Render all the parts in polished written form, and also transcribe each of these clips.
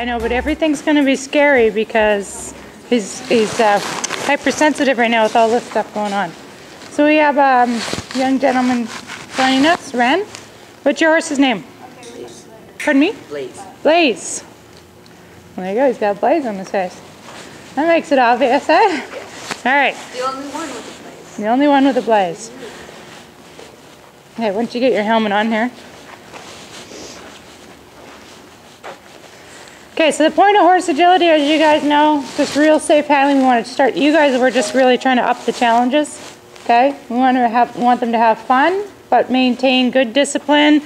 I know, but everything's going to be scary because he's hypersensitive right now with all this stuff going on. So we have a young gentleman joining us, Ren. What's your horse's name? Okay, Blaze. Pardon me? Blaze. Blaze. Well, there you go, he's got Blaze on his face. That makes it obvious, eh? Yes. All right. The only one with a Blaze. The only one with a Blaze. Okay, once you get your helmet on here. Okay, so the point of horse agility, as you guys know, just real safe handling. We want to start. You guys were just really trying to up the challenges. Okay, we want them to have fun, but maintain good discipline.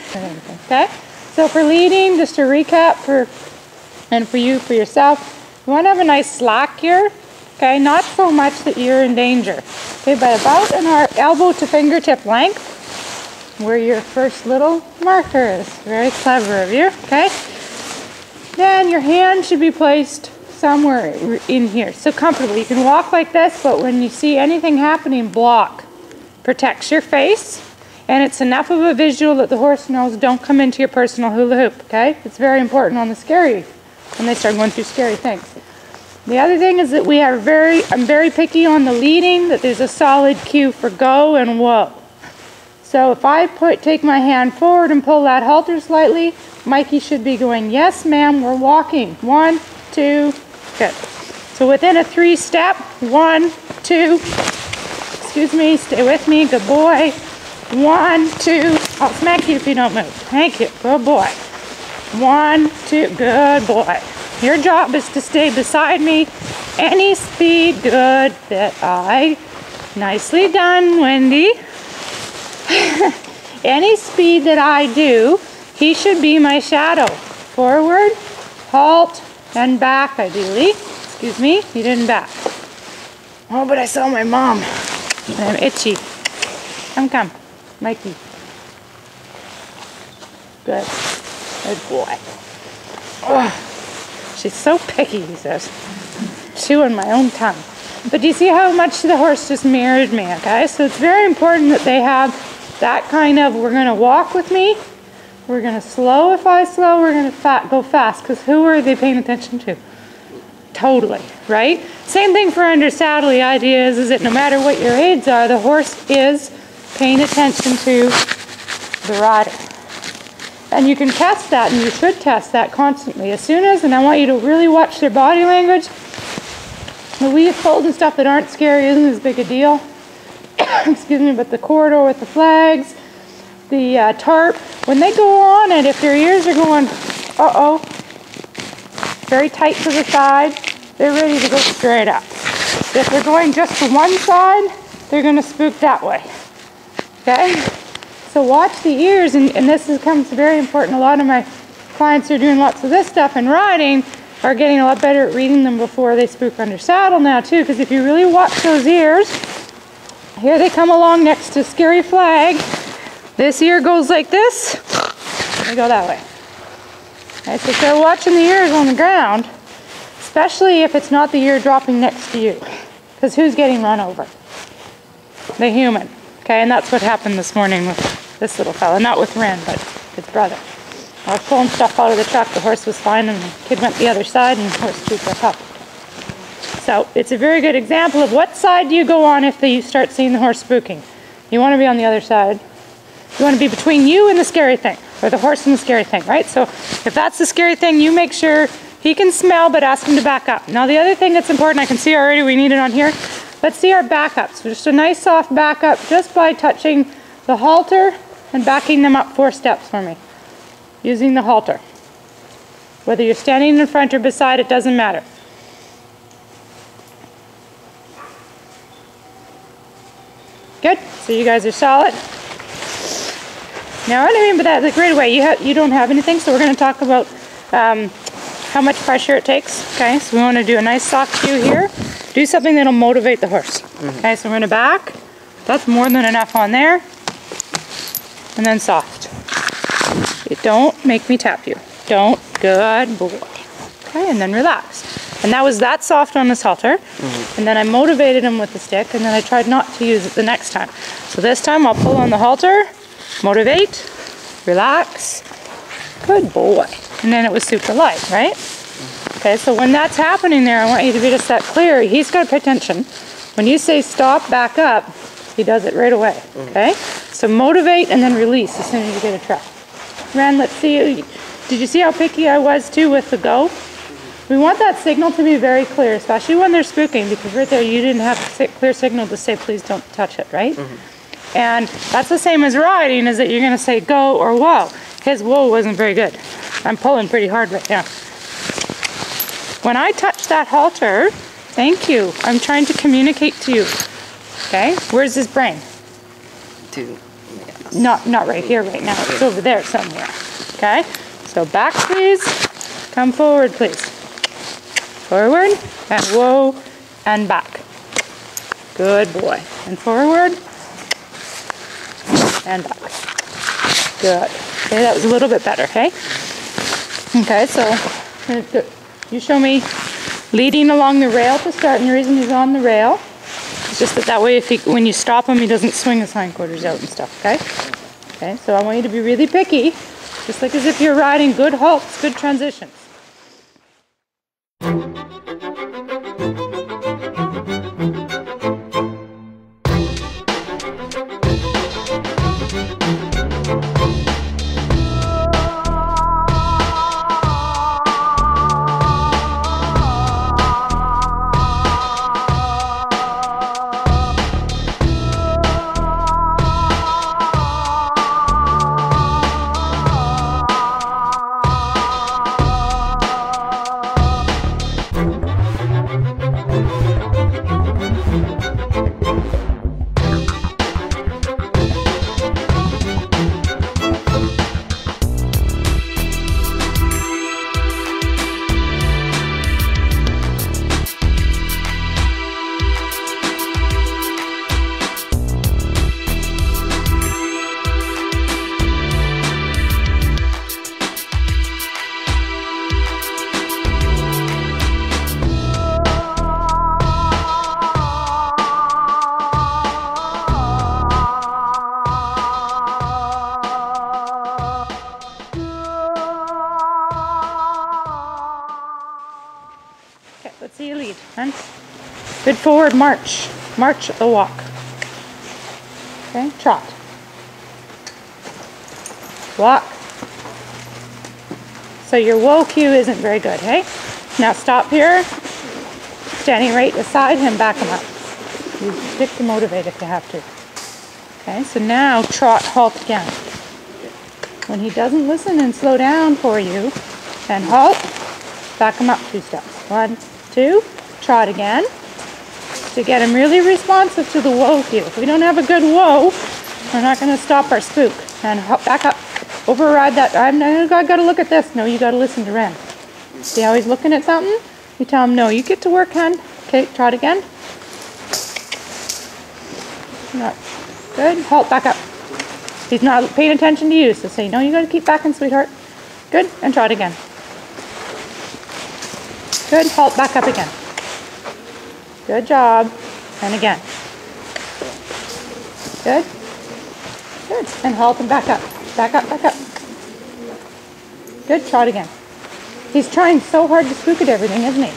Okay, so for leading, just to recap and for yourself, you want to have a nice slack here. Okay, not so much that you're in danger. Okay, but about an elbow to fingertip length, where your first little marker is. Very clever of you. Okay. Then your hand should be placed somewhere in here, so comfortable. You can walk like this, but when you see anything happening, block. Protects your face, and it's enough of a visual that the horse knows don't come into your personal hula hoop, okay? It's very important on the scary, when they start going through scary things. The other thing is that I'm very picky on the leading, that there's a solid cue for go and whoa. So if I take my hand forward and pull that halter slightly, Mikey should be going, yes ma'am, we're walking. 1, 2, good. So within a 3-step, 1, 2, excuse me, stay with me, good boy. 1, 2, I'll smack you if you don't move. Thank you, good boy. 1, 2, good boy. Your job is to stay beside me. Any speed, good, that nicely done, Wendy. Any speed that I do, he should be my shadow. Forward, halt, and back ideally. Excuse me, you didn't back. Oh, but I saw my mom. I'm itchy. Come, Mikey. Good. Good boy. Oh, she's so picky, he says. Chewing my own tongue. But do you see how much the horse just mirrored me, okay? So it's very important that they have that kind of, we're going to walk with me. We're going to slow if I slow, we're going to go fast, because who are they paying attention to? Totally, right? Same thing for under saddle. The idea is that no matter what your aids are, the horse is paying attention to the rider. And you can test that, and you should test that constantly. As soon as, and I want you to really watch their body language. The weave folds and stuff that aren't scary isn't as big a deal. Excuse me, but the corridor with the flags, the tarp, when they go on it, if their ears are going, uh-oh, very tight to the side, they're ready to go straight up. If they're going just to one side, they're going to spook that way. Okay? So watch the ears, and this becomes very important. A lot of my clients are doing lots of this stuff and riding are getting a lot better at reading them before they spook under saddle now too, because if you really watch those ears, here they come along next to scary flag. This ear goes like this, they go that way. Okay, so if they're watching the ears on the ground, especially if it's not the ear dropping next to you, because who's getting run over? The human. Okay, and that's what happened this morning with this little fella, not with Ren, but his brother. I was pulling stuff out of the truck, the horse was fine, and the kid went the other side, and the horse chewed back up. So it's a very good example of what side do you go on if you start seeing the horse spooking. You want to be on the other side. You want to be between you and the scary thing, or the horse and the scary thing, right? So if that's the scary thing, you make sure he can smell, but ask him to back up. Now the other thing that's important, I can see already we need it on here, let's see our backups. So just a nice soft backup just by touching the halter and backing them up 4 steps for me. Using the halter. Whether you're standing in front or beside, it doesn't matter. Good, so you guys are solid. Now what I mean by that, like right away, you don't have anything, so we're going to talk about how much pressure it takes. Okay, so we want to do a nice soft cue here. Do something that'll motivate the horse. Okay, so we're going to back. That's more than enough on there. And then soft. Don't make me tap you. Don't. Good boy. Okay, and then relax. And that was that soft on this halter. And then I motivated him with the stick, and then I tried not to use it the next time. So this time I'll pull on the halter, motivate, relax. Good boy. And then it was super light, right? Okay, so when that's happening there, I want you to be just that clear. He's got to pay attention. When you say stop, back up, he does it right away, okay? So motivate and then release as soon as you get a track. Ren, let's see. Did you see how picky I was too with the go? We want that signal to be very clear, especially when they're spooking, because right there you didn't have a clear signal to say please don't touch it, right? And that's the same as riding, is that you're going to say go or whoa. His whoa wasn't very good. I'm pulling pretty hard right now. When I touch that halter, thank you. I'm trying to communicate to you. Okay, where's his brain? Not right here right now. It's over there somewhere. Okay, so back please. Come forward please. Forward and whoa and back. Good boy. And forward and back. Good. Okay, that was a little bit better, okay? Okay, so you show me leading along the rail to start, and the reason he's on the rail is just that way if when you stop him, he doesn't swing his hindquarters out and stuff, okay? Okay, so I want you to be really picky, just like as if you're riding good halts, good transitions. Let's see you lead. Rens. Good forward march. March the walk. Okay, trot. Walk. So your whoa cue isn't very good, hey? Now stop here. Standing right beside him, back him up. You stick to motivate if you have to. Okay, so now trot, halt again. When he doesn't listen and slow down for you, then halt, back him up 2 steps. 1, 2, trot again. To get him really responsive to the whoa cue. If we don't have a good whoa, we're not going to stop our spook. And back up, override that. I got to look at this. No, you got to listen to Ren. See how he's looking at something? You tell him, no, you get to work, hun. Okay, trot again. Not good. Halt, back up. He's not paying attention to you, so say, no, you got to keep backing, sweetheart. Good, and trot again. Good, halt, back up again. Good job. And again. Good. Good. And halt and back up. Back up, back up. Good, trot again. He's trying so hard to spook at everything, isn't he?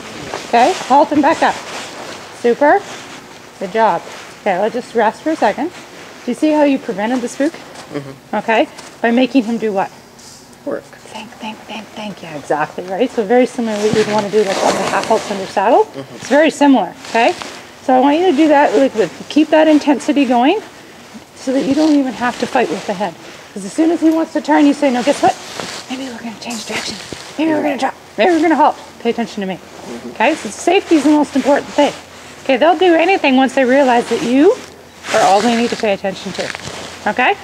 Okay, halt and back up. Super. Good job. Okay, let's just rest for a second. Do you see how you prevented the spook? Mm-hmm. Okay, by making him do what? Work. Think. Yeah, exactly, right? So very similar what you'd want to do like on the half halts under saddle. Mm-hmm. It's very similar, okay? So I want you to do that, keep that intensity going so that you don't even have to fight with the head. Because as soon as he wants to turn, you say, no, guess what? Maybe we're going to change direction. Maybe we're going to drop. Maybe we're going to halt. Pay attention to me. Mm-hmm. Okay, so safety is the most important thing. Okay, they'll do anything once they realize that you are all they need to pay attention to. Okay?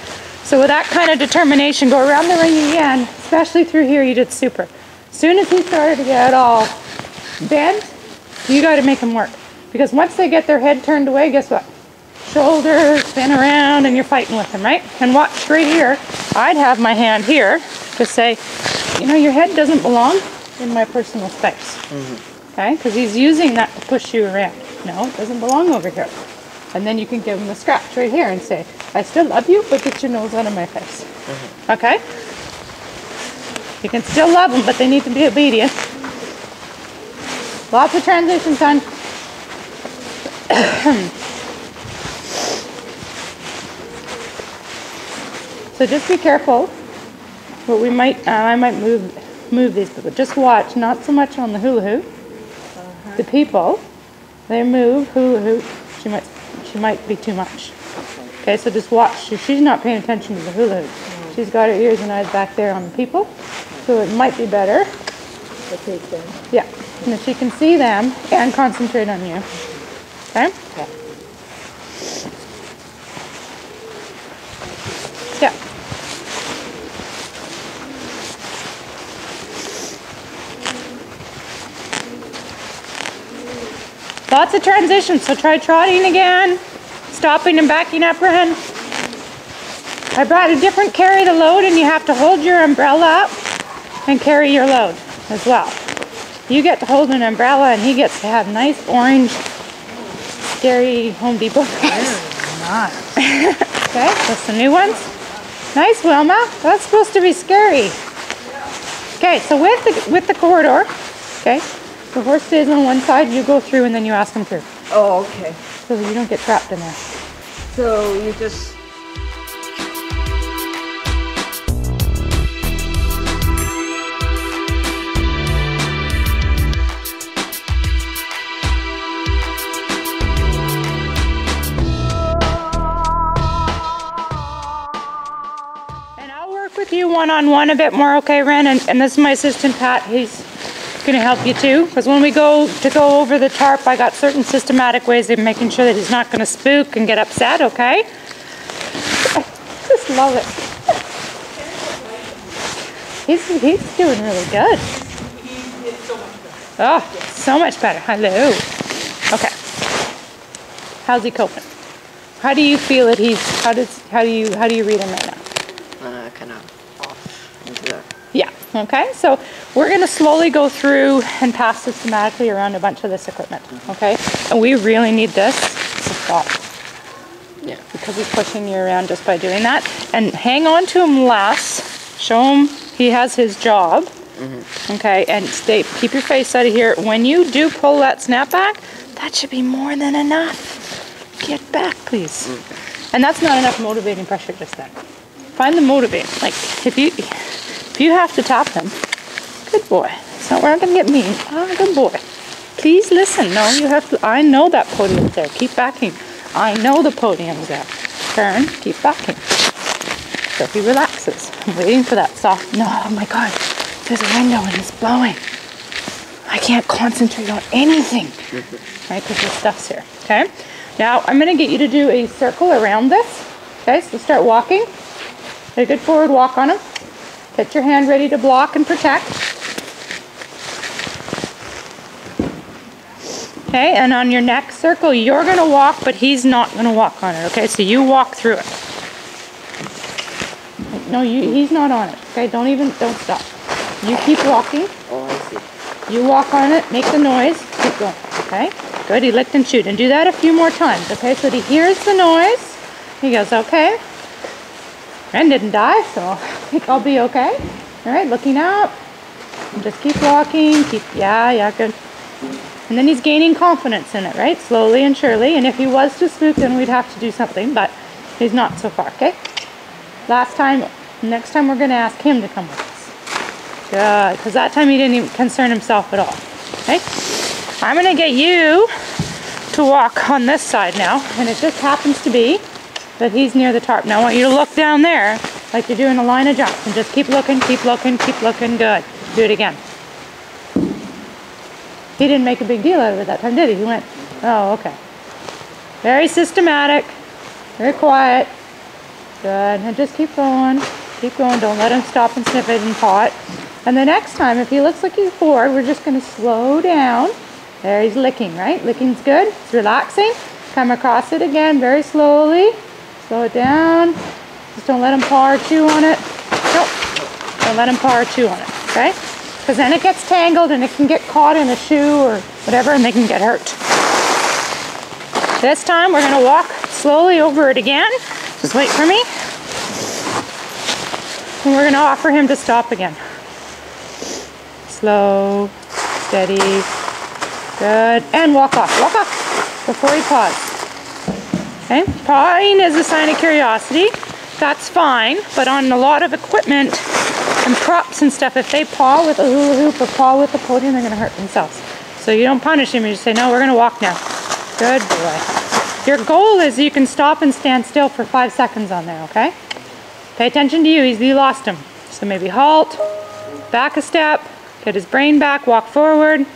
So with that kind of determination, go around the ring again, especially through here, you did super. As soon as he started to get all bent, you got to make him work. Because once they get their head turned away, guess what? Shoulders, spin around, and you're fighting with them, right? And watch right here, I'd have my hand here to say, you know, your head doesn't belong in my personal space. Mm-hmm. Okay? Because he's using that to push you around. No, it doesn't belong over here. And then you can give them a scratch right here and say, I still love you, but get your nose out of my face. Mm-hmm. Okay? You can still love them, but they need to be obedient. Lots of transition, son. So just be careful. But we might, I might move these people. Just watch, not so much on the hula hoop. The people, they move hula hoop. She might be too much. Okay, so just watch. She's not paying attention to the hula hoop. She's got her ears and eyes back there on the people. So it might be better. Yeah, and if she can see them and concentrate on you. Okay? Okay. Yeah. Lots of transitions, so try trotting again, stopping and backing up, Ren. I brought a different carry the load, and you have to hold your umbrella up and carry your load as well. You get to hold an umbrella, and he gets to have nice orange, scary Home Depot price. Nice. Okay, that's the new ones. Nice, Wilma. That's supposed to be scary. Okay, so with the corridor, okay, the horse stays on one side, you go through, and then you ask him through. Oh, okay. So that you don't get trapped in there. So you just... And I'll work with you one-on-one a bit more, okay, Ren? And this is my assistant, Pat. He's going to help you too, because when we go over the tarp, I got certain systematic ways of making sure that he's not going to spook and get upset, okay? I just love it. He's doing really good. Oh, so much better. Hello. Okay. How's he coping? How do you feel that how do you read him right now? Kind of off into that. Yeah, okay, so we're going to slowly go through and pass systematically around a bunch of this equipment, okay? And we really need this to stop. Yeah. Because he's pushing you around just by doing that. And hang on to him less. Show him he has his job, okay? And keep your face out of here. When you do pull that snapback, that should be more than enough. Get back, please. And that's not enough motivating pressure just then. Find the motivating. Like, if you have to tap him, good boy. So we're not going to get mean. Ah, good boy. Please listen. No, you have to. I know that podium's there. Keep backing. I know the podium's there. Turn. Keep backing. So he relaxes. I'm waiting for that soft. No, oh my God. There's a window and it's blowing. I can't concentrate on anything. Right? Because the stuff's here. Okay? Now, I'm going to get you to do a circle around this. Okay? So start walking. Get a good forward walk on him. Get your hand ready to block and protect. Okay, and on your next circle, you're going to walk, but he's not going to walk on it, okay? So you walk through it. No, he's not on it, okay? Don't stop. You keep walking. Oh, I see. You walk on it, make the noise, keep going, okay? Good, he licked and chewed. And do that a few more times, okay? So that he hears the noise. He goes, okay. Ren didn't die, so I think I'll be okay. All right, looking up. And just keep walking. Yeah, good. And then he's gaining confidence in it, right? Slowly and surely. And if he was to spook, then we'd have to do something, but he's not so far, okay? Next time we're going to ask him to come with us. Good, because that time he didn't even concern himself at all, okay? I'm going to get you to walk on this side now, and it just happens to be that he's near the tarp. Now I want you to look down there like you're doing a line of jumps and just keep looking, keep looking, keep looking. Good. Do it again. He didn't make a big deal out of it that time, did he? He went, oh, okay. Very systematic, very quiet. Good. And just keep going. Keep going. Don't let him stop and sniff it and paw it. And the next time, if he looks like he's bored, we're just going to slow down. There, he's licking, right? Licking's good. It's relaxing. Come across it again very slowly. Slow it down. Just don't let him paw or chew on it. Nope. Don't let him paw or chew on it, okay? Because then it gets tangled and it can get caught in a shoe or whatever and they can get hurt. This time we're going to walk slowly over it again. Just wait for me. And we're going to offer him to stop again. Slow, steady, Good. And walk off before you pause. Okay, pawing is a sign of curiosity. That's fine, but on a lot of equipment and props and stuff, if they paw with a hula hoop or paw with a podium, they're gonna hurt themselves. So you don't punish them, you just say, no, we're gonna walk now. Good boy. Your goal is you can stop and stand still for 5 seconds on there, okay? Pay attention to you, you lost him. So maybe halt, back a step, get his brain back, walk forward.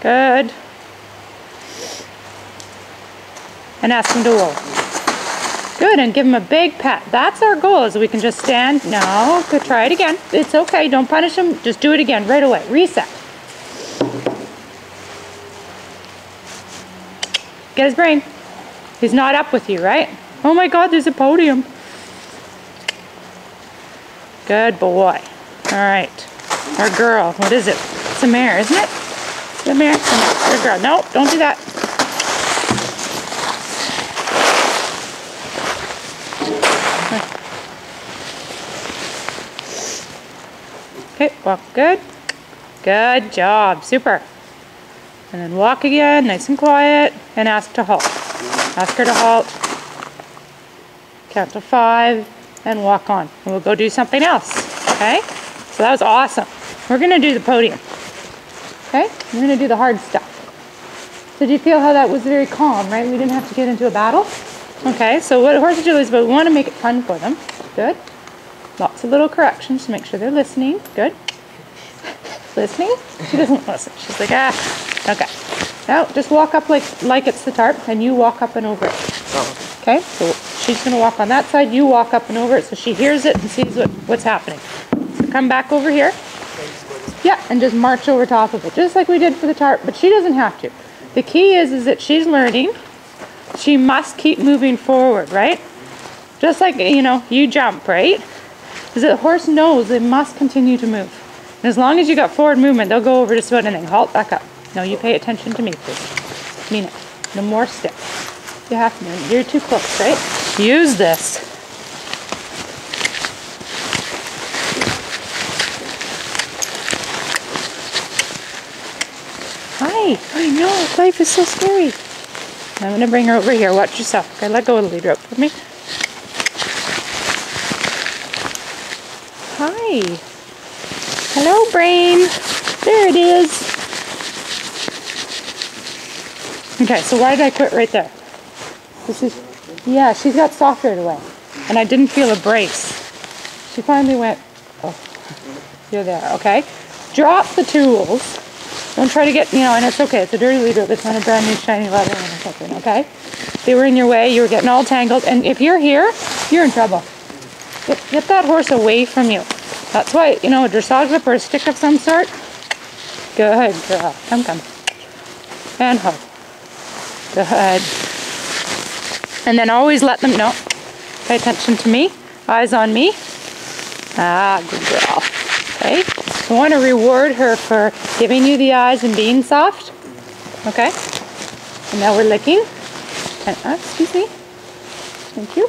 Good. And ask him to roll. Good, and give him a big pat. That's our goal, is we can just stand. No, good, try it again. It's okay, don't punish him, just do it again right away. Reset. Get his brain. He's not up with you, right? Oh my God, there's a podium. Good boy. All right. Our girl, what is it? It's a mare, isn't it? It's a mare. It's a girl. No, don't do that. Okay, walk good. Good job, super. And then walk again, nice and quiet, and ask to halt. Ask her to halt. Count to 5, and walk on. And we'll go do something else, okay? So that was awesome. We're gonna do the podium, okay? We're gonna do the hard stuff. So do you feel how that was very calm, right? We didn't have to get into a battle. Okay, so what horses do is, but we wanna make it fun for them. Good. Lots of little corrections to make sure they're listening. Good. Listening? She doesn't listen. She's like, ah, okay. Now, just walk up like it's the tarp, and you walk up and over it. Okay, so she's gonna walk on that side, you walk up and over it, so she hears it and sees what's happening. So come back over here. Yeah, and just march over top of it, just like we did for the tarp, but she doesn't have to. The key is that she's learning. She must keep moving forward, right? Just like, you jump, right? Because the horse knows they must continue to move. And as long as you got forward movement, they'll go over to spot and then halt back up. No, you pay attention to me, please. Mean it. No more stick. You have to. You're too close, right? Use this. Hi. I know. Life is so scary. I'm going to bring her over here. Watch yourself. Okay, let go of the lead rope for me. Hi. Hello, brain. There it is. Okay, so why did I quit right there? Yeah, she's got soft right away. And I didn't feel a brace. She finally went, oh, you're there, okay? Drop the tools. Don't try to get, and it's okay. It's a dirty lead rope. It's not a brand new shiny leather one or something, okay? They were in your way. You were getting all tangled. And if you're here, you're in trouble. Get that horse away from you. That's why, a dressage whip or a stick of some sort. Good girl. Come. And hold. Good. And then always let them know. Pay attention to me. Eyes on me. Ah, good girl. Okay. You want to reward her for giving you the eyes and being soft. Okay. And now we're licking. And, excuse me. Thank you.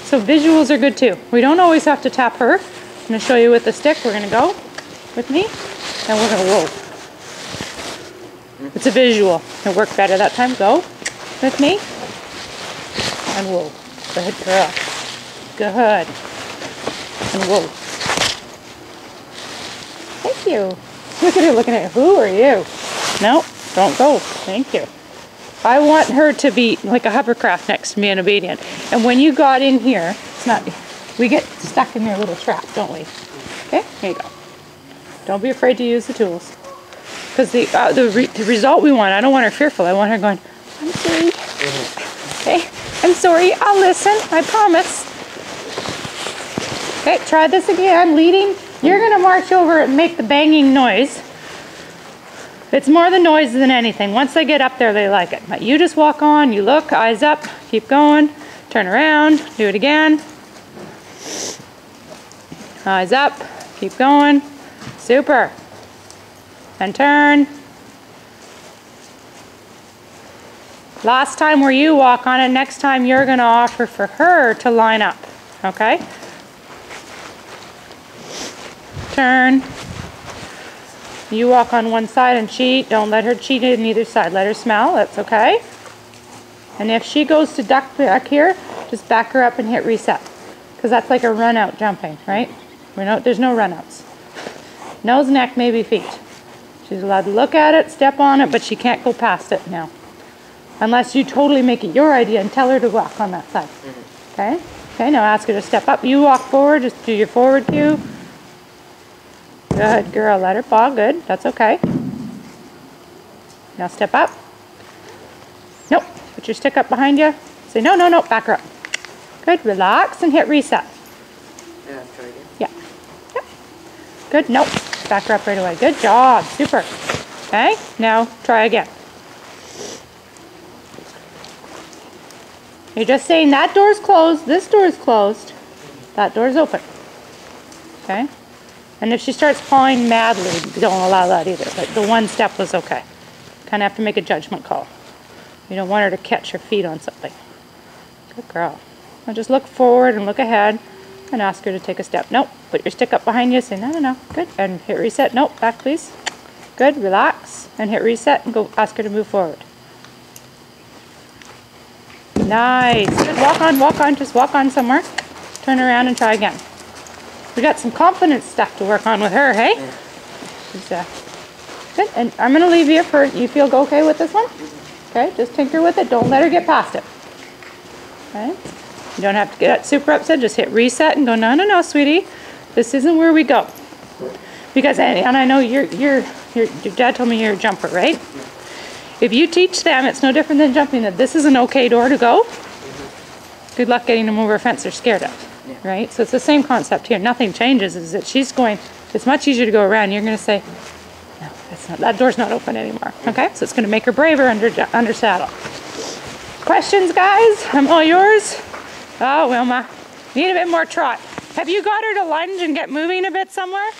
So visuals are good too. We don't always have to tap her. I'm going to show you with the stick. We're going to go with me. And we're going to roll. It's a visual. It worked better that time. Go with me. And whoa. Good girl. Good. And whoa. Thank you. Look at her looking at, who are you? No, don't go. Thank you. I want her to be like a hovercraft next to me and obedient. And when you got in here, we get stuck in your little trap, don't we? Okay, here you go. Don't be afraid to use the tools. Because the result we want, I don't want her fearful. I want her going, I'm sorry. Okay, I'm sorry. I'll listen. I promise. Okay, try this again. Leading. You're going to march over and make the banging noise. It's more the noise than anything. Once they get up there, they like it. But you just walk on. You look. Eyes up. Keep going. Turn around. Do it again. Eyes up. Keep going. Super. And turn. Last time where you walk on it, next time you're going to offer for her to line up. Okay? Turn. You walk on one side and cheat. Don't let her cheat in either side. Let her smell. That's okay. And if she goes to duck back here, just back her up and hit reset. Because that's like a run out jumping, right? There's no run outs. Nose, neck, maybe feet. She's allowed to look at it, step on it, but she can't go past it now. Unless you totally make it your idea and tell her to walk on that side. Okay? Okay, now ask her to step up. You walk forward, just do your forward cue. Good girl, let her fall, good, that's okay. Now step up. Nope, put your stick up behind you. Say no, no, no, back her up. Good, relax and hit reset. Yeah, try again. Yeah. Yep. Good, nope, back her up right away. Good job, super. Okay, now try again. You're just saying that door's closed, this door's closed, that door's open. Okay? And if she starts pawing madly, don't allow that either. But the one step was okay. Kind of have to make a judgment call. You don't want her to catch her feet on something. Good girl. Now just look forward and look ahead and ask her to take a step. Nope. Put your stick up behind you. Say no, no, no. Good. And hit reset. Nope. Back, please. Good. Relax. And hit reset and go ask her to move forward. Nice. Good. Walk on. Just walk on somewhere. Turn around and try again. We got some confidence stuff to work on with her, hey? Yeah. Good. And I'm going to leave you for, you feel okay with this one? Okay, just tinker with it. Don't let her get past it. Okay? You don't have to get super upset. Just hit reset and go, no, no, no, sweetie. This isn't where we go. Because, and I know your dad told me you're a jumper, right? If you teach them, it's no different than jumping, that this is an okay door to go. Good luck getting them over a fence they're scared of. Right? So it's the same concept here. Nothing changes. Is that she's going, it's much easier to go around. You're going to say, no, that's not, that door's not open anymore. Okay? So it's going to make her braver under saddle. Questions, guys? I'm all yours. Oh, Wilma. Need a bit more trot. Have you got her to lunge and get moving a bit somewhere?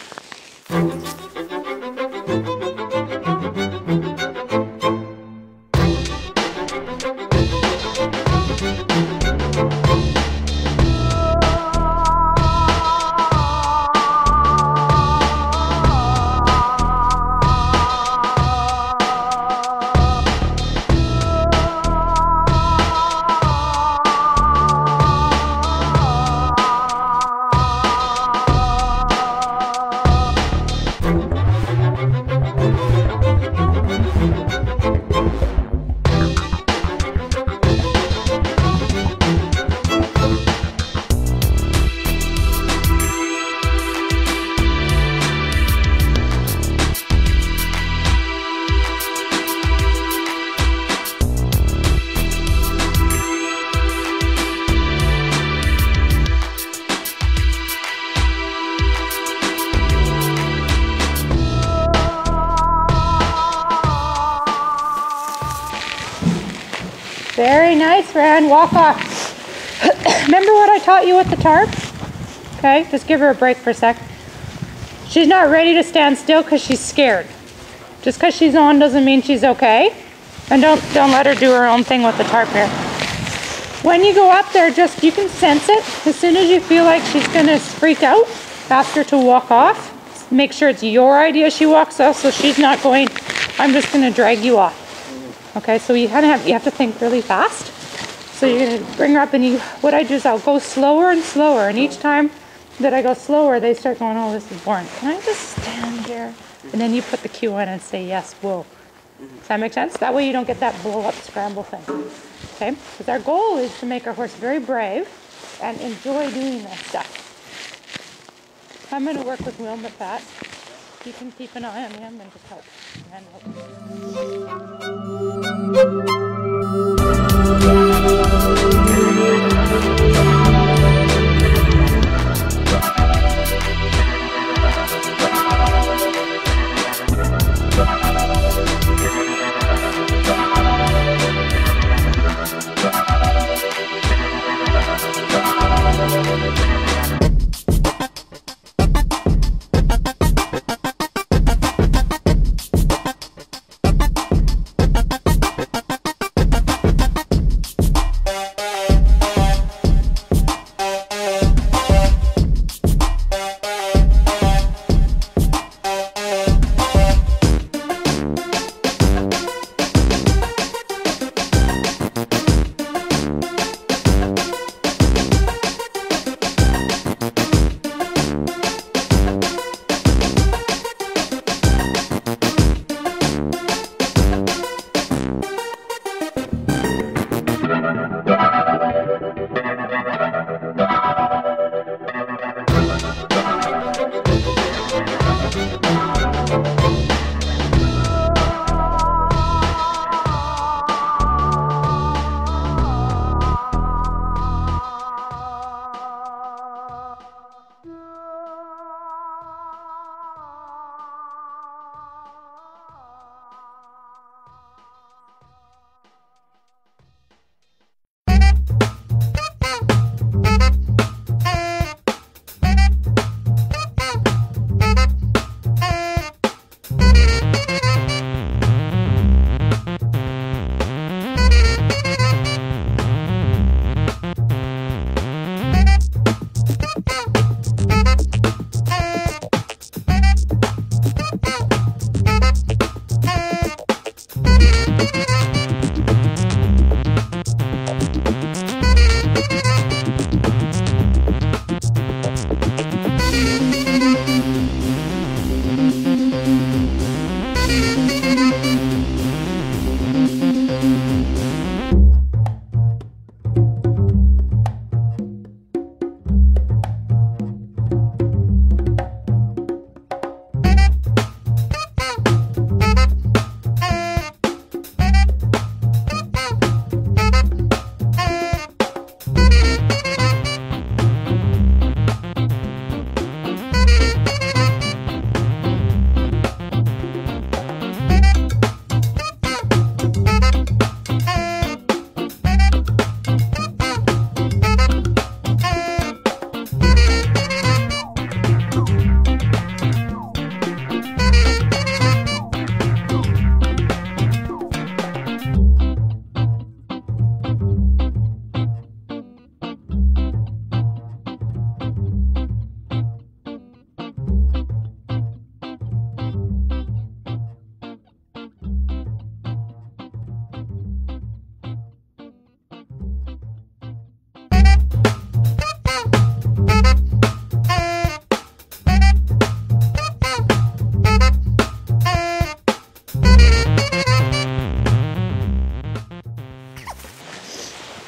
Very nice, Ren. Walk off. Remember what I taught you with the tarp? Okay, just give her a break for a sec. She's not ready to stand still because she's scared. Just because she's on doesn't mean she's okay. And don't let her do her own thing with the tarp here. When you go up there, just, you can sense it. As soon as you feel like she's going to freak out, ask her to walk off. Make sure it's your idea she walks off, so she's not going, I'm just going to drag you off. Okay, so you have to think really fast. So you're going to bring her up, and what I do is I'll go slower and slower, and each time that I go slower, they start going, oh, this is boring. Can I just stand here? And then you put the cue in and say, yes, whoa. Does that make sense? That way you don't get that blow-up scramble thing. Okay, because our goal is to make our horse very brave and enjoy doing this stuff. I'm going to work with Wilma with that. You can keep an eye on him and just help.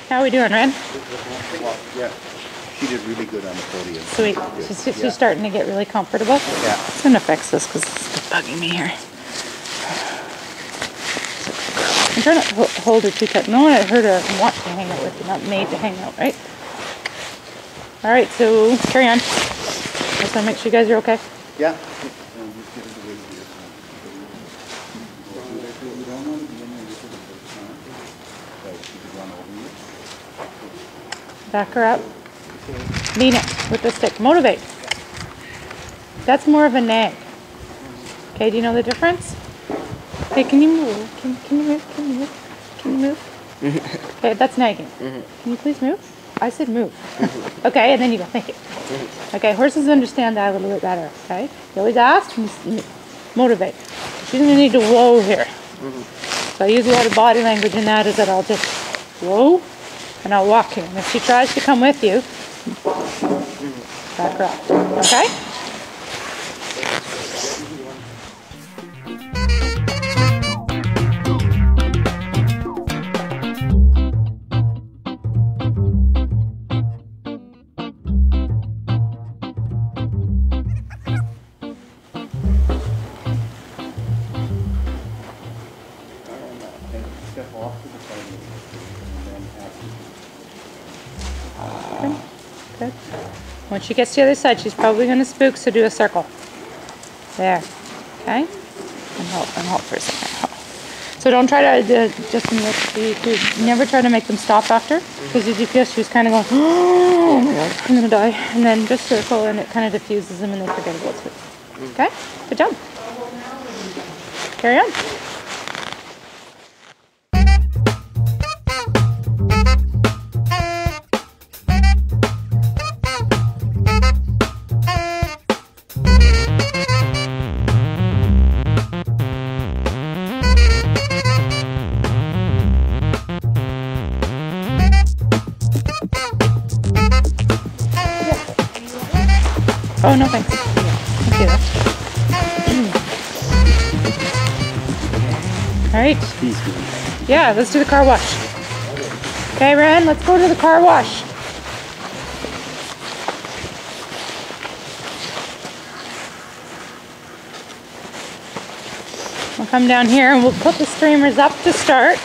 How are we doing, Ren? Yeah, she did really good on the podium. Sweet. She's starting to get really comfortable. Yeah. I'm going to fix this because it's bugging me here. I'm trying to hold her too tight. No one her to want to hang out with you, not made to hang out, right? All right, so carry on. Just want to make sure you guys are okay. Yeah. Back her up. Lean it with the stick. Motivate. That's more of a nag. Okay, do you know the difference? Hey, can you move? Can you move? Can you move? Can you move? Okay, that's nagging. Can you please move? I said move. Okay, and then you go, thank you. Okay, horses understand that a little bit better, okay? You always ask, motivate. She's going to need to whoa here. So I use a lot of body language in that, is that I'll just whoa, and I'll walk here. And if she tries to come with you, back her up, okay? Good. When she gets to the other side, she's probably going to spook, so do a circle. There. Okay? And halt for a second. Halt. So don't try to never try to make them stop after, because as you feel she's kind of going, oh my god, I'm going to die. And then just circle, and it kind of diffuses them, and they forget about spook. Okay? Good job. Carry on. Oh, no thanks. Thank you. All right. Yeah, let's do the car wash. Okay, Ren, let's go to the car wash. We'll come down here and we'll put the streamers up to start.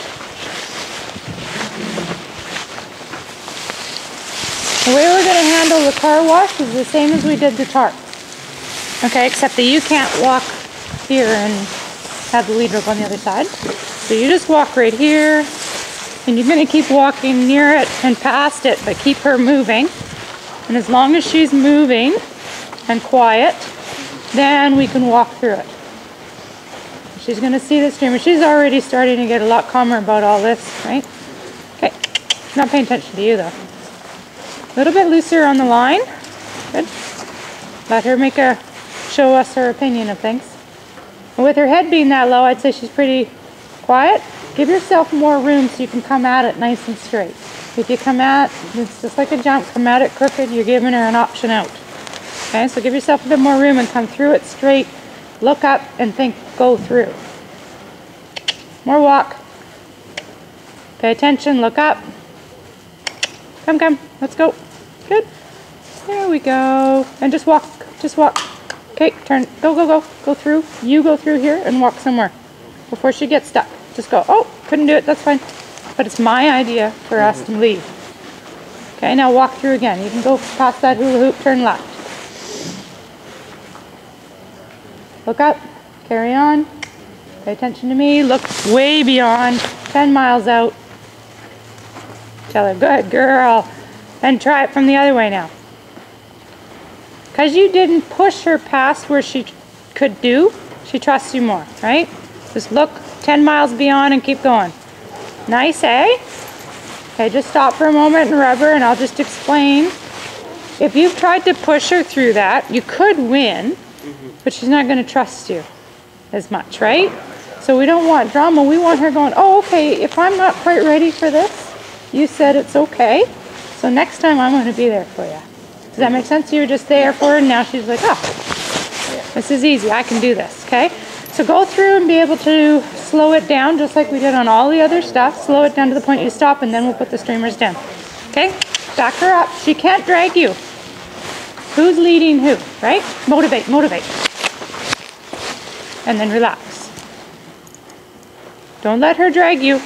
The way we're going to handle the car wash is the same as we did the tarp. Okay, except that you can't walk here and have the lead rope on the other side. So you just walk right here, and you're going to keep walking near it and past it, but keep her moving. And as long as she's moving and quiet, then we can walk through it. She's going to see the streamer. She's already starting to get a lot calmer about all this, right? Okay, she's not paying attention to you though. A little bit looser on the line. Good. Let her show us her opinion of things. And with her head being that low, I'd say she's pretty quiet. Give yourself more room so you can come at it nice and straight. If you come at, it's just like a jump, come at it crooked, you're giving her an option out. Okay, so give yourself a bit more room and come through it straight. Look up and think, go through. More walk. Pay attention, look up. Come, let's go. Good. There we go. And just walk, just walk. Okay, turn, go through. You go through here and walk somewhere before she gets stuck. Just go, oh, couldn't do it, that's fine. But it's my idea for us to leave. Okay, now walk through again. You can go past that hula hoop, turn left. Look up, carry on. Pay attention to me, look way beyond, 10 miles out. Tell her, good girl. And try it from the other way now. Because you didn't push her past where she could do, she trusts you more, right? Just look 10 miles beyond and keep going. Nice, eh? Okay, just stop for a moment and rub her, and I'll just explain. If you've tried to push her through that, you could win, but she's not going to trust you as much, right? So we don't want drama. We want her going, oh, okay, if I'm not quite ready for this, you said it's okay. So next time I'm going to be there for you. Does that make sense? You're just there for her, and now she's like, oh, this is easy. I can do this, okay? So go through and be able to slow it down just like we did on all the other stuff. Slow it down to the point you stop, and then we'll put the streamers down. Okay? Back her up. She can't drag you. Who's leading who, right? Motivate. And then relax. Don't let her drag you.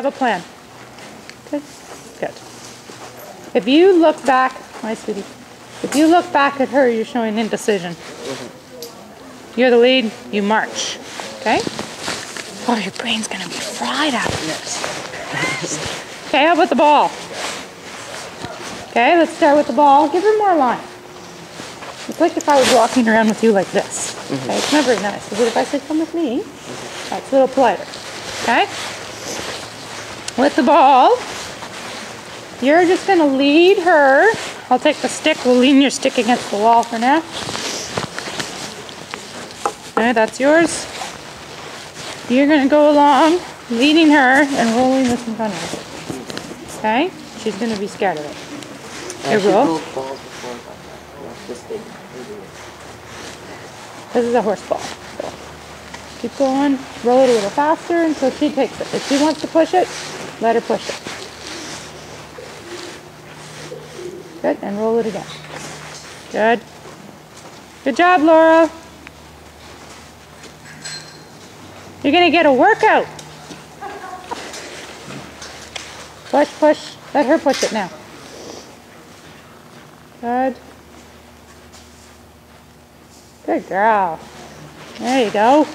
have a plan. Good, good. If you look back, my sweetie, if you look back at her, you're showing indecision. You're the lead, you march, okay? Oh, your brain's gonna be fried after this. Okay, how about the ball? Okay, let's start with the ball. Give her more line. It's like if I was walking around with you like this. Okay, it's not very nice. Is it if I say come with me? That's a little politer. Okay? With the ball, you're just gonna lead her. I'll take the stick. We'll lean your stick against the wall for now. Okay, that's yours. You're gonna go along, leading her and rolling this in front of her. Okay? She's gonna be scared of it. Okay, roll. This is a horse ball. So keep going. Roll it a little faster until she takes it. If she wants to push it, let her push it. Good, and roll it again. Good. Good job, Laura. You're gonna get a workout. Push, push. Let her push it now. Good. Good girl. There you go.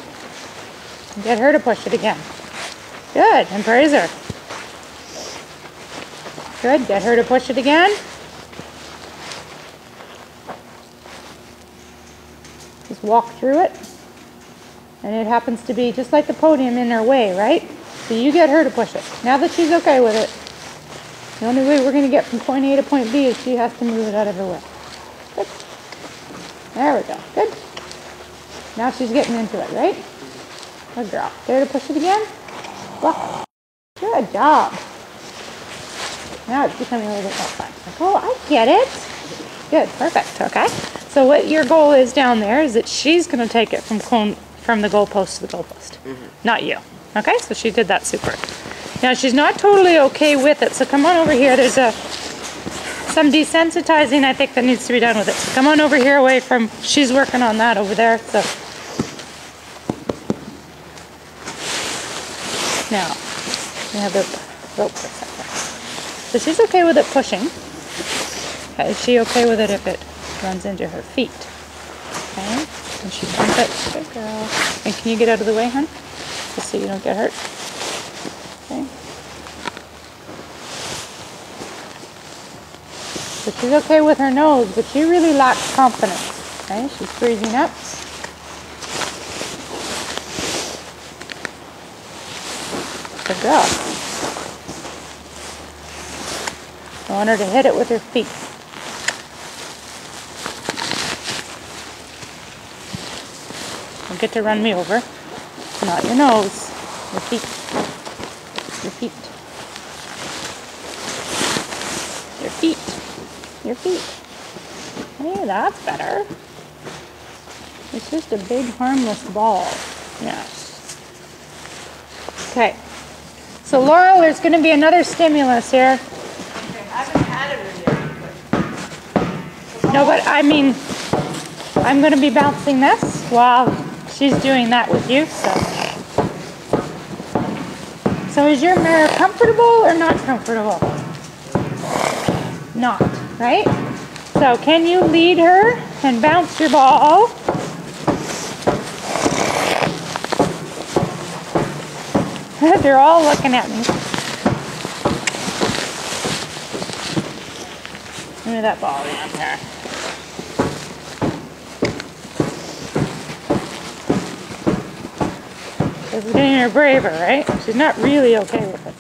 Get her to push it again. Good, and praise her. Good, get her to push it again. Just walk through it. And it happens to be just like the podium in her way, right? So you get her to push it. Now that she's okay with it, the only way we're going to get from point A to point B is she has to move it out of her way. Good. There we go. Good. Now she's getting into it, right? Good girl. Get her to push it again. Walk. Good job. Now it's becoming a little bit more fun. Like, oh, I get it. Good. Perfect. Okay. So what your goal is down there is that she's going to take it from the goalpost to the goalpost, not you. Okay, so she did that super. Now she's not totally okay with it, so come on over here. There's some desensitizing I think that needs to be done with it. So come on over here away from, she's working on that over there. So now we have the rope for a second. So she's okay with it pushing. Okay, is she okay with it if it runs into her feet? Okay. And she comes up. Good girl. And can you get out of the way, hon? Just so you don't get hurt. Okay. So she's okay with her nose, but she really lacks confidence. Okay, she's freezing up. Good girl. I want her to hit it with her feet. Don't get to run me over. Not your nose. Your feet. Your feet. Your feet. Your feet. Hey, that's better. It's just a big harmless ball. Yes. Okay. So Laurel, there's going to be another stimulus here. I haven't had it yet. No, but I mean, I'm going to be bouncing this while she's doing that with you. So is your mare comfortable or not comfortable? Not, right? So can you lead her and bounce your ball? They're all looking at me. Give me that ball down there. This is getting her braver, right? She's not really okay with it.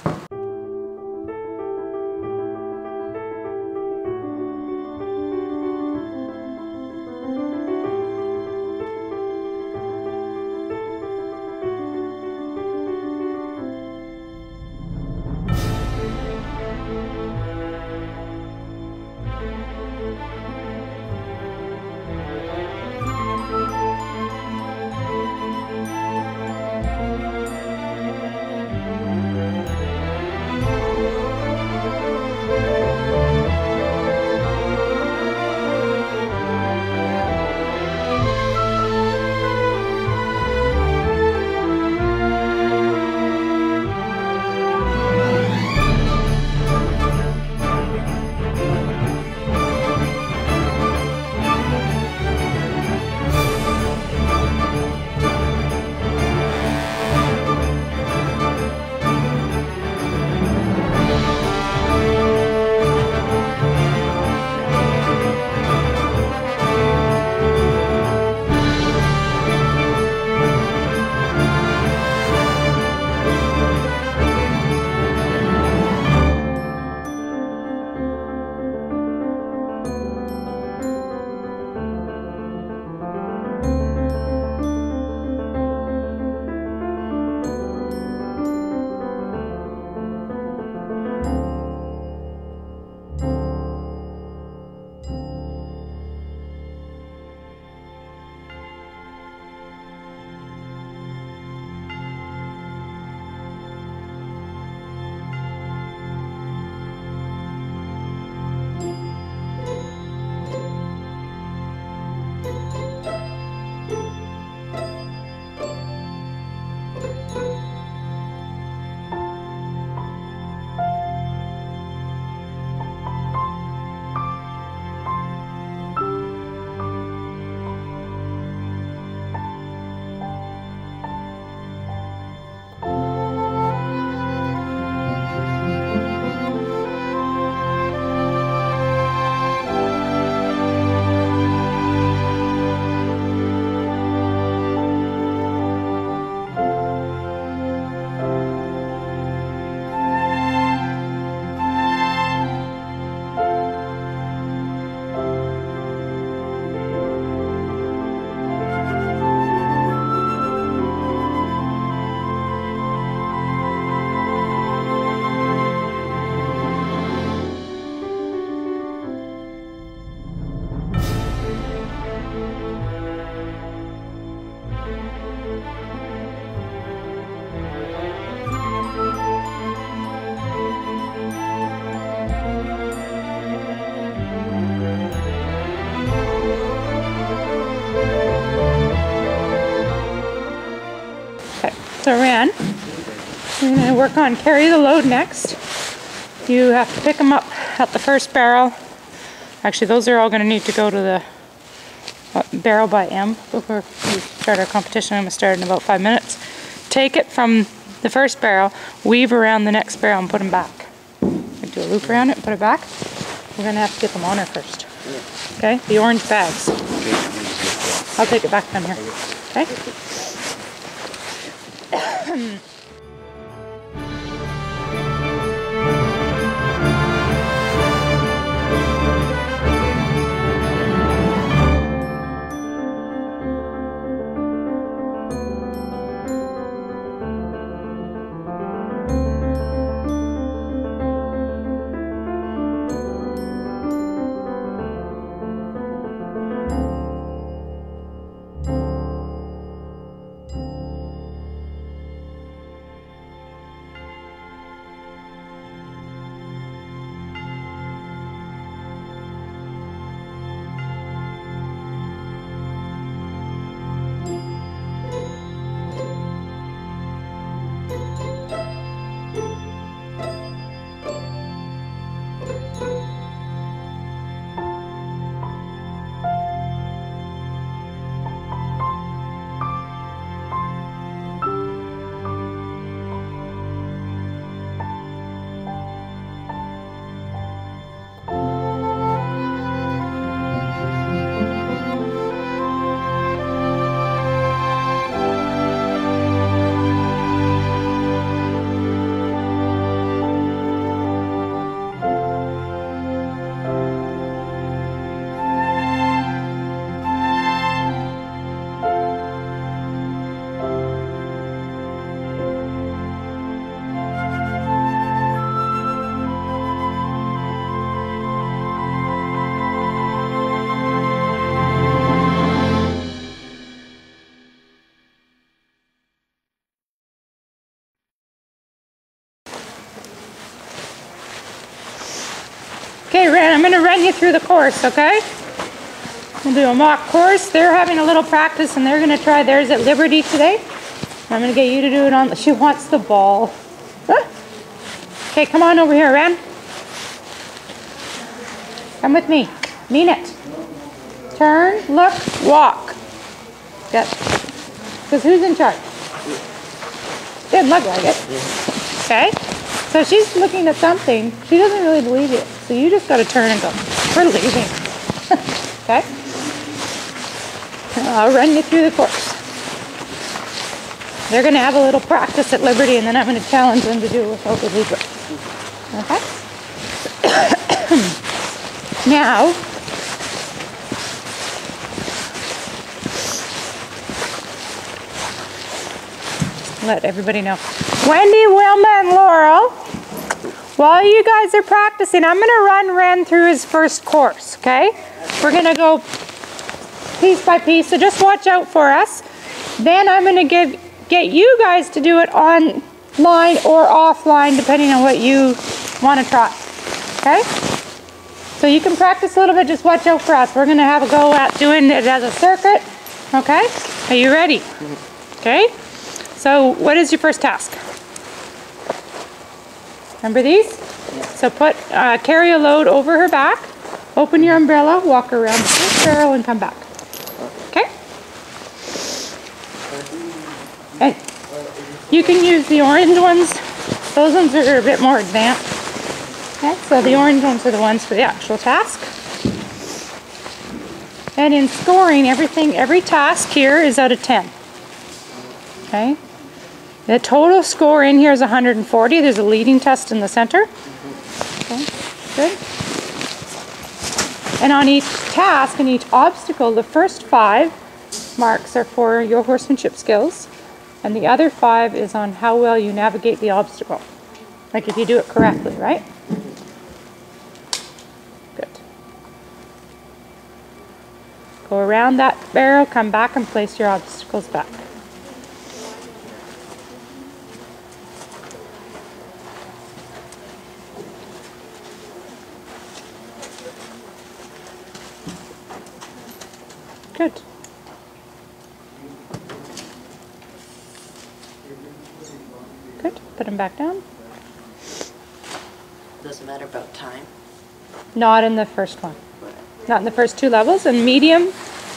So Ren, we're going to work on carry the load next. You have to pick them up at the first barrel. Actually, those are all going to need to go to the barrel by M before we start our competition. I'm going to start in about 5 minutes. Take it from the first barrel, weave around the next barrel and put them back. Do a loop around it and put it back. We're going to have to get them on her first. Okay, the orange bags. I'll take it back down here. Okay? Okay, Ren, I'm going to run you through the course, okay? We'll do a mock course. They're having a little practice and they're going to try theirs at Liberty today. I'm going to get you to do it on, she wants the ball. Huh? Okay, come on over here, Ren. Come with me. Mean it. Turn, look, walk. Good. Because who's in charge? Didn't look like it. Okay? So she's looking at something. She doesn't really believe it. So you just got to turn and go, we're leaving. Okay? I'll run you through the course. They're going to have a little practice at Liberty and then I'm going to challenge them to do it without the leaper. Okay? Now, let everybody know. Wendy, Wilma, and Laurel, while you guys are practicing, I'm going to run Ren through his first course, okay? We're going to go piece by piece, so just watch out for us. Then I'm going to get you guys to do it online or offline, depending on what you want to try, okay? So you can practice a little bit, just watch out for us. We're going to have a go at doing it as a circuit, okay? Are you ready? Okay? So what is your first task? Remember these? Yeah. So carry a load over her back, open your umbrella, walk around the first barrel and come back. Okay? Okay. You can use the orange ones. Those ones are a bit more advanced. Okay, so the orange ones are the ones for the actual task. And in scoring, every task here is out of 10. Okay? The total score in here is 140. There's a leading test in the center. Okay, good. And on each task and each obstacle, the first 5 marks are for your horsemanship skills, and the other 5 is on how well you navigate the obstacle. Like if you do it correctly, right? Good. Go around that barrel, come back and place your obstacles back. Good. put them back down. Doesn't matter about time. Not in the first one. Not in the first 2 levels. In medium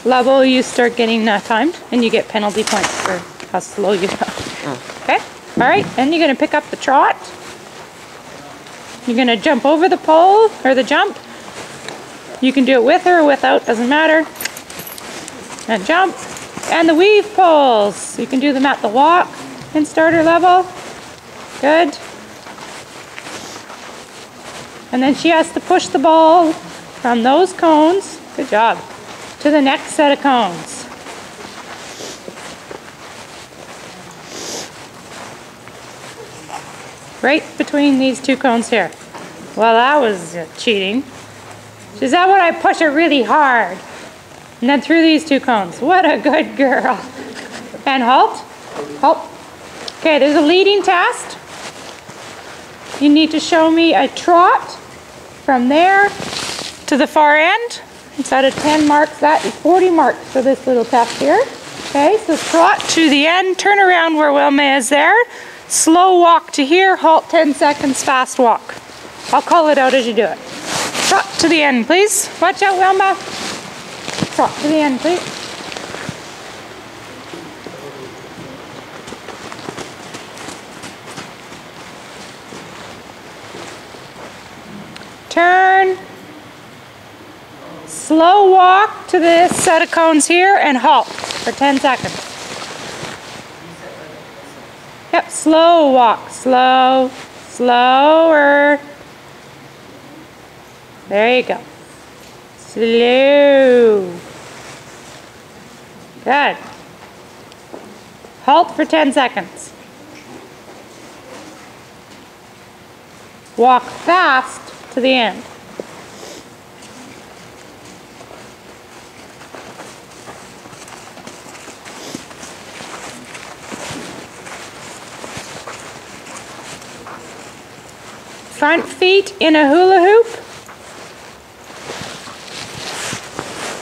level, you start getting timed, and you get penalty points for how slow you go. Okay? All right, then you're going to pick up the trot. You're going to jump over the pole, or the jump. You can do it with or without, doesn't matter. And jump. And the weave poles. You can do them at the walk in starter level. Good. And then she has to push the ball from those cones, good job, to the next set of cones. Right between these 2 cones here. Well, that was cheating. She said, when I push it really hard. And then through these 2 cones. What a good girl. And halt. Halt. Okay, there's a leading test. You need to show me a trot from there to the far end. It's out of 10 marks. That is 40 marks for this little test here. Okay, so trot to the end. Turn around where Wilma is there. Slow walk to here. Halt 10 seconds. Fast walk. I'll call it out as you do it. Trot to the end, please. Watch out, Wilma. Trot to the end, please. Turn. Slow walk to this set of cones here and halt for 10 seconds. Yep, slow walk. Slow. Slower. There you go. Slow. Good. Halt for 10 seconds. Walk fast to the end. Front feet in a hula hoop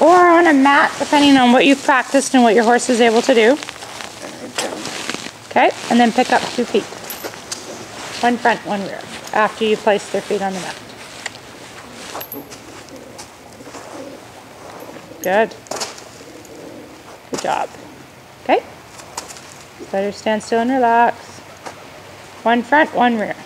or on a mat, depending on what you've practiced and what your horse is able to do. Okay, and then pick up 2 feet. One front, one rear, after you place their feet on the mat. Good. Good job. Okay. Better stand still and relax. One front, one rear.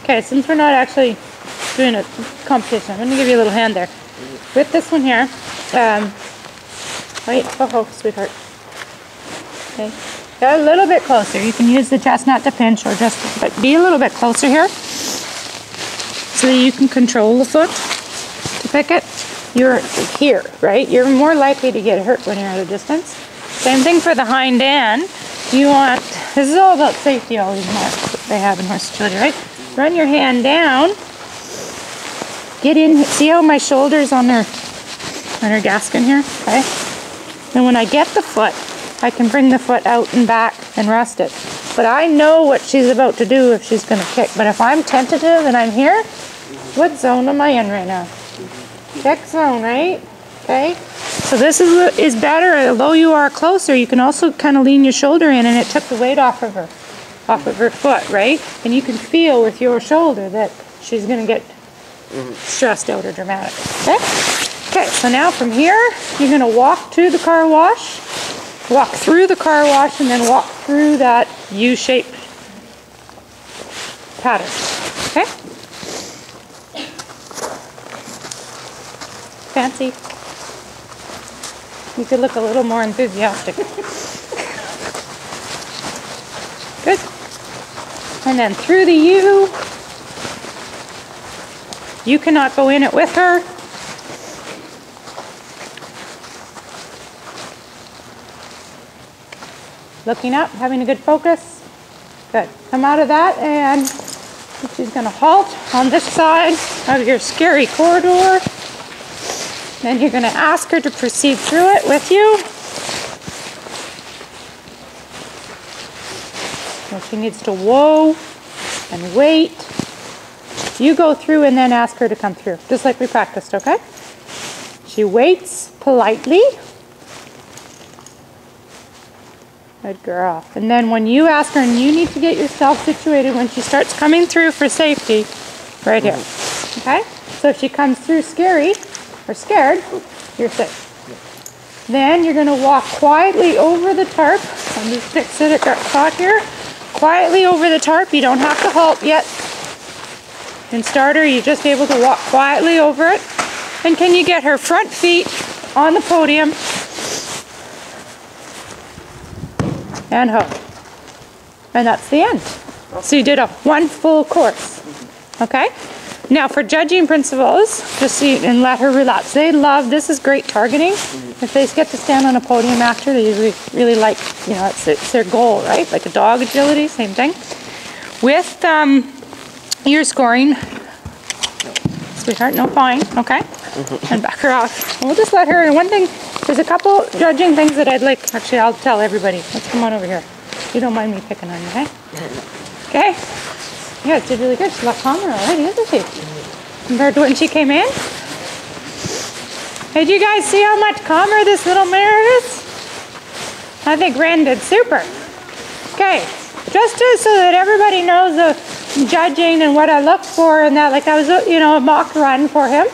Okay, since we're not actually doing a competition, I'm going to give you a little hand there. With this one here, wait, sweetheart. Okay, get a little bit closer. You can use the chestnut to pinch or just, but be a little bit closer here so that you can control the foot to pick it. You're here, right? You're more likely to get hurt when you're at a distance. Same thing for the hind end. You want, this is all about safety, all these marks that they have in horse agility, right? Run your hand down. Get in. See how my shoulder's on her gasket here? Okay. And when I get the foot, I can bring the foot out and back and rest it. But I know what she's about to do if she's going to kick. But if I'm tentative and I'm here, what zone am I in right now? Kick zone, right? Okay. So this is better. Although you are closer, you can also kind of lean your shoulder in, and it took the weight off of her foot, right? And you can feel with your shoulder that she's going to get stressed out or dramatic. Okay? Okay, so now from here, you're going to walk to the car wash, walk through the car wash, and then walk through that U-shaped pattern. Okay? Fancy. You could look a little more enthusiastic. Good. And then through the U. You cannot go in it with her. Looking up, having a good focus. Good. Come out of that, and she's going to halt on this side of your scary corridor. Then you're going to ask her to proceed through it with you. We'll she needs to whoa and wait. You go through and then ask her to come through, just like we practiced, okay? She waits politely. Good girl. And then when you ask her, and you need to get yourself situated when she starts coming through for safety, right here, okay? So if she comes through scary or scared, you're safe. Then you're going to walk quietly over the tarp. I'll just fix it, it got caught here. Quietly over the tarp. You don't have to halt yet. In starter, you're just able to walk quietly over it. And can you get her front feet on the podium? And hold. And that's the end. So you did one full course. Okay? Now for judging principles, just see and let her relapse. They love, this is great targeting. If they get to stand on a podium after, they usually really like, you know, it's their goal, right? Like a dog agility, same thing. With your scoring, sweetheart, no pawing, okay? And back her off. And we'll just let her, and one thing, there's a couple judging things that I'd like, actually I'll tell everybody. Let's come on over here. You don't mind me picking on you, okay? Okay? Yeah, she did really good. She's a lot calmer already, isn't she? Compared to when she came in. Did you guys see how much calmer this little mare is? I think Ren did super. Okay, just so that everybody knows the judging and what I look for and that, like I was, you know, a mock run for him.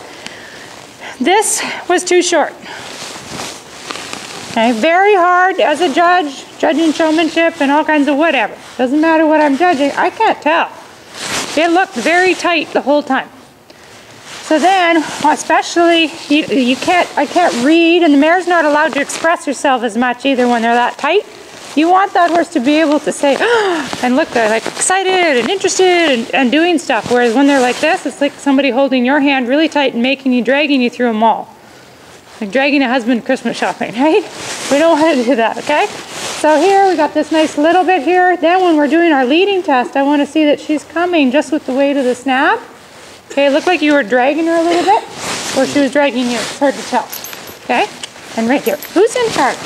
This was too short. Okay, very hard as a judge, judging showmanship and all kinds of whatever. Doesn't matter what I'm judging, I can't tell. It looked very tight the whole time. So then, especially, I can't read, and the mare's not allowed to express herself as much either when they're that tight. You want that horse to be able to say, and look, they're like excited and interested and doing stuff. Whereas when they're like this, it's like somebody holding your hand really tight and dragging you through a mall. Like dragging a husband Christmas shopping, right? We don't want to do that, okay? So here we got this nice little bit here. Then when we're doing our leading test, I want to see that she's coming just with the weight of the snap. Okay, it looked like you were dragging her a little bit, or she was dragging you. It's hard to tell. Okay? And right here. Who's in charge?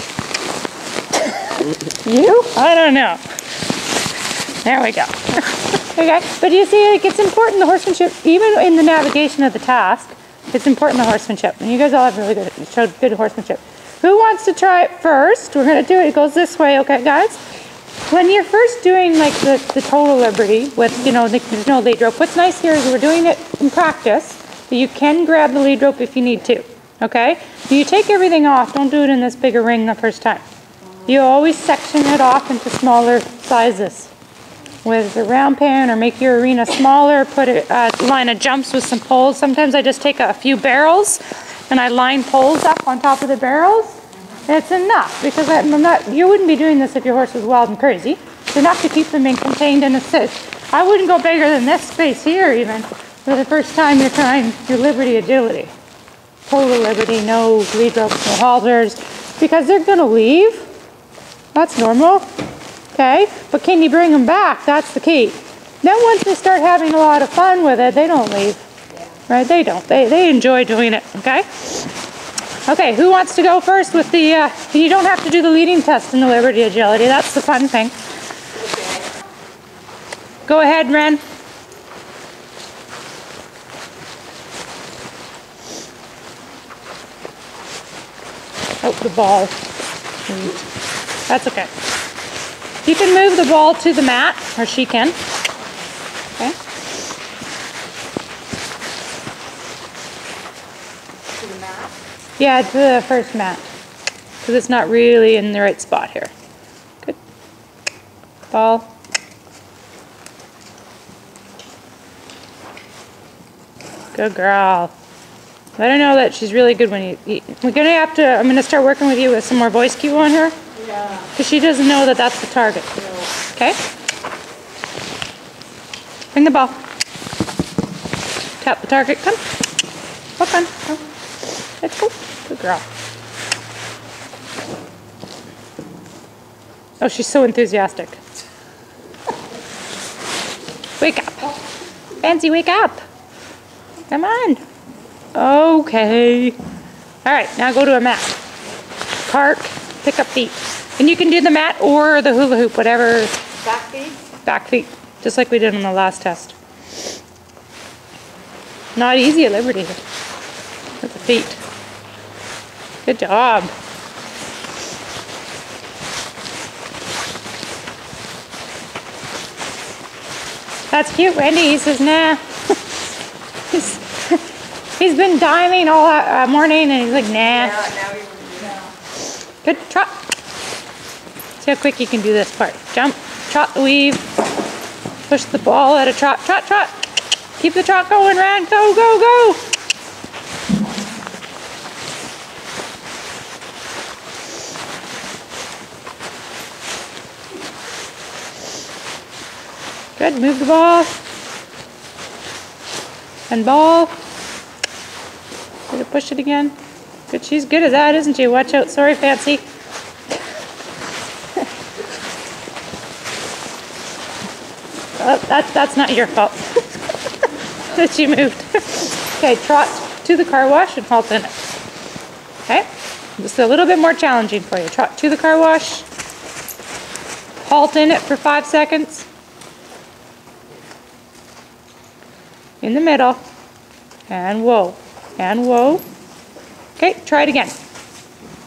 You? I don't know. There we go. Okay, but you see, it's important, the horsemanship, even in the navigation of the task, it's important, the horsemanship. And you guys all have really good, showed good horsemanship. Who wants to try it first? We're going to do it. It goes this way, okay, guys? When you're first doing like the total liberty with, you know, there's no lead rope, what's nice here is we're doing it in practice, but you can grab the lead rope if you need to, okay? You take everything off, don't do it in this bigger ring the first time. You always section it off into smaller sizes with a round pan, or make your arena smaller, put a line of jumps with some poles. Sometimes I just take a few barrels and I line poles up on top of the barrels. It's enough, because you wouldn't be doing this if your horse was wild and crazy. It's enough to keep them contained in a sit. I wouldn't go bigger than this space here even for the first time you're trying your liberty agility. Total liberty, no lead ropes, no halters, because they're gonna leave. That's normal, okay? But can you bring them back? That's the key. Then once they start having a lot of fun with it, they don't leave, right? They don't, they enjoy doing it, okay? Okay, who wants to go first with the, you don't have to do the leading test in the Liberty Agility, that's the fun thing. Okay. Go ahead, Ren. Oh, the ball. That's okay. You can move the ball to the mat, or she can. Okay. To the mat? Yeah, to the first mat, because it's not really in the right spot here. Good. Ball. Good girl. Let her know that she's really good when you eat. I'm gonna start working with you with some more voice cue on her. Yeah. Because she doesn't know that that's the target. No. Okay? Bring the ball. Tap the target. Come. Walk on. Come. Let's go. Good girl. Oh, she's so enthusiastic. Wake up. Fancy, wake up. Come on. Okay. All right, now go to a mat. Park, pick up feet. And you can do the mat or the hula hoop, whatever. Back feet? back feet, just like we did on the last test. Not easy at Liberty with the feet. Good job. That's cute, Wendy. He says, nah. He's been diving all morning and he's like, nah. Yeah, now he would do that. Good, trot. See how quick you can do this part. Jump, trot the weave, push the ball at a trot, trot, trot. Keep the trot going, Ren. Go, go, go. Good, move the ball. And ball. Good, push it again. Good, she's good at that, isn't she? Watch out, sorry, Fancy. Oh, that's not your fault. That she moved. Okay, trot to the car wash and halt in it. Okay, just a little bit more challenging for you. Trot to the car wash. Halt in it for 5 seconds. In the middle, and whoa, and whoa. Okay, try it again.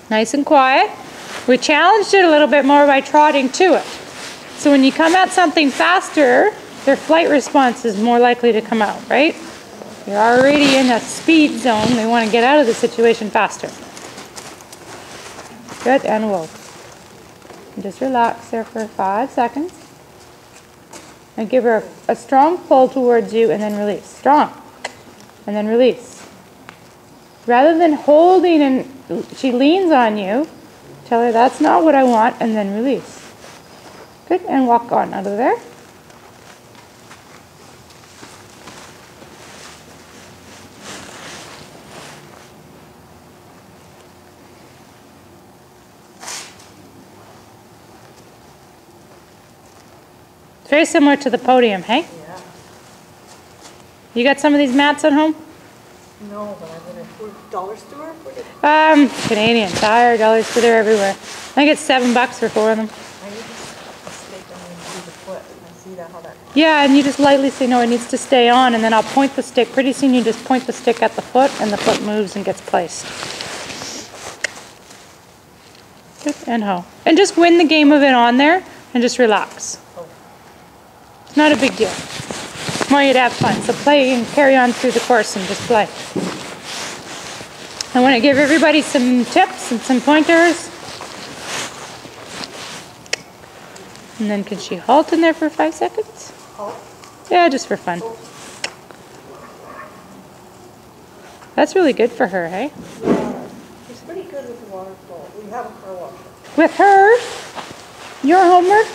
Nice and quiet. We challenged it a little bit more by trotting to it. So when you come at something faster, their flight response is more likely to come out, right? You're already in a speed zone. They want to get out of the situation faster. Good, and whoa. And just relax there for 5 seconds. And give her a strong pull towards you and then release. Strong. And then release. Rather than holding and she leans on you, tell her that's not what I want and then release. Good. And walk on out of there. It's very similar to the podium, hey? Yeah. You got some of these mats at home? No, but I'm gonna dollar store. Canadian Tire, dollar store, they're everywhere. I think it's $7 for 4 of them. I need a stick and then do the foot. I see that how that. Yeah, and you just lightly say no, it needs to stay on, and then I'll point the stick. Pretty soon you just point the stick at the foot, and the foot moves and gets placed. Good, and ho. And just win the game of it on there, and just relax. It's not a big deal. More you'd have fun. So play and carry on through the course and just play. I want to give everybody some tips and some pointers. And then can she halt in there for 5 seconds? Halt? Yeah, just for fun. That's really good for her, hey? Yeah. She's pretty good with the water flow. We have a car washer. With her, your homework,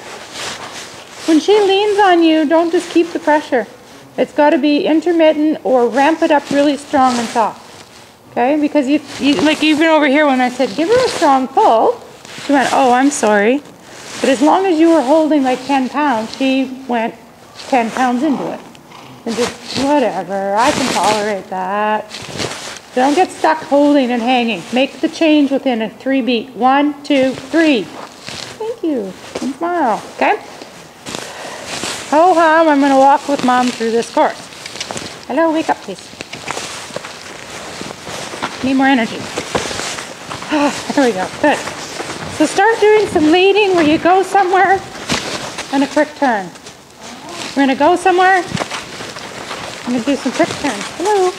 when she leans on you, don't just keep the pressure. It's got to be intermittent or ramp it up really strong and soft. Okay? Because you like even over here when I said, give her a strong pull, she went, oh, I'm sorry. But as long as you were holding like 10 pounds, she went 10 pounds into it. And just, whatever, I can tolerate that. Don't get stuck holding and hanging. Make the change within a 3 beat. 1, 2, 3. Thank you. And smile. Okay? Ho hum, I'm going to walk with Mom through this course. Hello, wake up, please. Need more energy. There we go. Good. So start doing some leading where you go somewhere and a quick turn. We're going to go somewhere. I'm going to do some quick turns. Hello.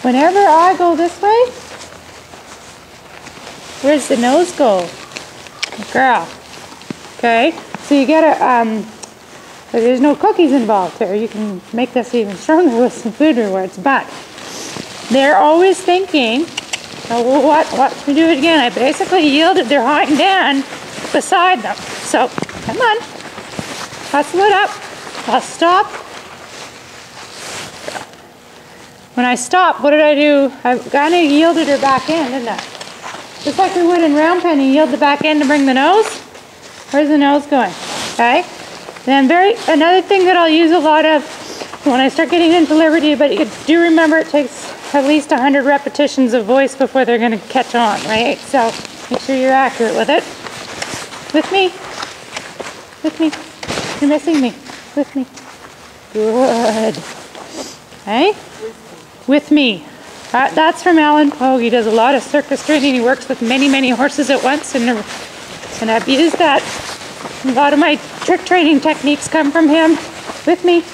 Whenever I go this way, where's the nose go? Girl. Okay. So you get a, there's no cookies involved here. You can make this even stronger with some food rewards, but they're always thinking, oh, well, watch me do it again. I basically yielded their hind end beside them. So, come on. Hustle it up. I'll stop. When I stopped, what did I do? I kind of yielded her back end, didn't I? Just like we would in round pen, you yield the back end to bring the nose. Where's the nose going? Okay. Then another thing that I'll use a lot of when I start getting into Liberty, but you do remember it takes at least 100 repetitions of voice before they're going to catch on, right? So make sure you're accurate with it. With me. With me. You're missing me. With me. Good. Hey? With me. That's from Alan Pogue. He does a lot of circus training. He works with many, many horses at once, and I've used that. A lot of my trick training techniques come from him. With me.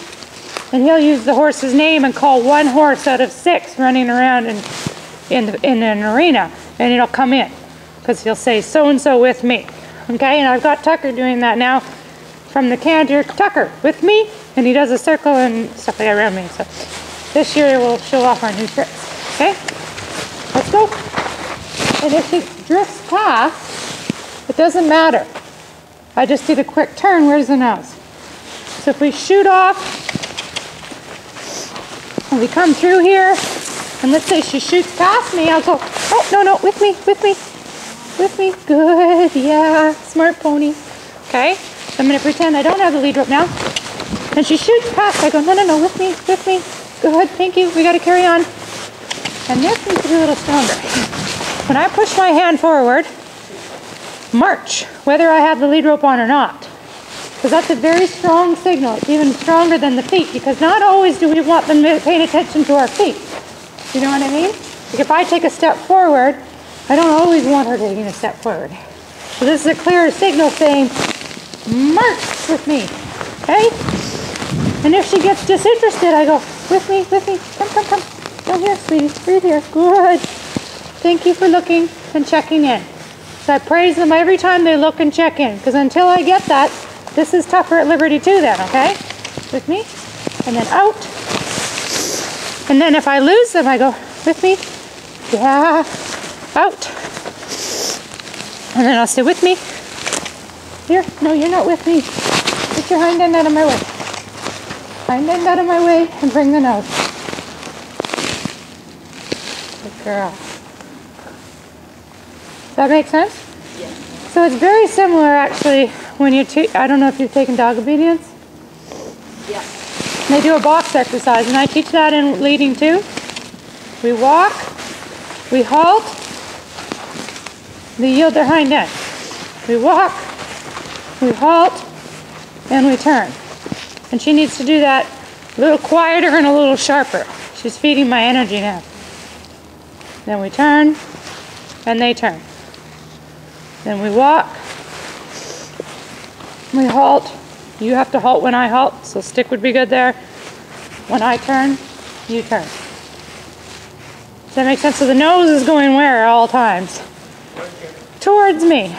And he'll use the horse's name and call one horse out of 6 running around in an arena, and it'll come in because he'll say so-and-so with me. Okay, and I've got Tucker doing that now from the canter. Tucker, with me, and he does a circle and stuff like that around me. So this year we'll show off our new tricks. Okay, let's go. And if he drifts past, it doesn't matter. I just did a quick turn. Where's the nose? So if we shoot off, and we come through here, and let's say she shoots past me, I'll go, oh, no, with me. Good, yeah, smart pony. Okay, so I'm gonna pretend I don't have the lead rope now. And she shoots past, I go, no, with me. Good, thank you, we gotta carry on. And this needs to be a little stronger. When I push my hand forward, march, whether I have the lead rope on or not. Because that's a very strong signal. It's even stronger than the feet, because not always do we want them paying attention to our feet. You know what I mean? Like if I take a step forward, I don't always want her taking a step forward. So this is a clear signal saying, march with me, okay? And if she gets disinterested, I go, with me, come. Down here, sweetie, right here, good. Thank you for looking and checking in. So I praise them every time they look and check in, because until I get that, this is tougher at liberty too then, okay? With me, and then out. And then if I lose them, I go, with me, yeah, out. And then I'll say, with me. Here, no, you're not with me. Get your hind end out of my way. Hind end out of my way and bring the nose. Good girl. Does that make sense? Yeah. So it's very similar actually when you I don't know if you've taken dog obedience. Yeah. They do a box exercise, and I teach that in leading too. We walk, we halt, they yield their hind end. We walk, we halt, and we turn. And she needs to do that a little quieter and a little sharper. She's feeding my energy now. Then we turn, and they turn. Then we walk, we halt. You have to halt when I halt, so stick would be good there. When I turn, you turn. Does that make sense? So the nose is going where at all times? Towards me.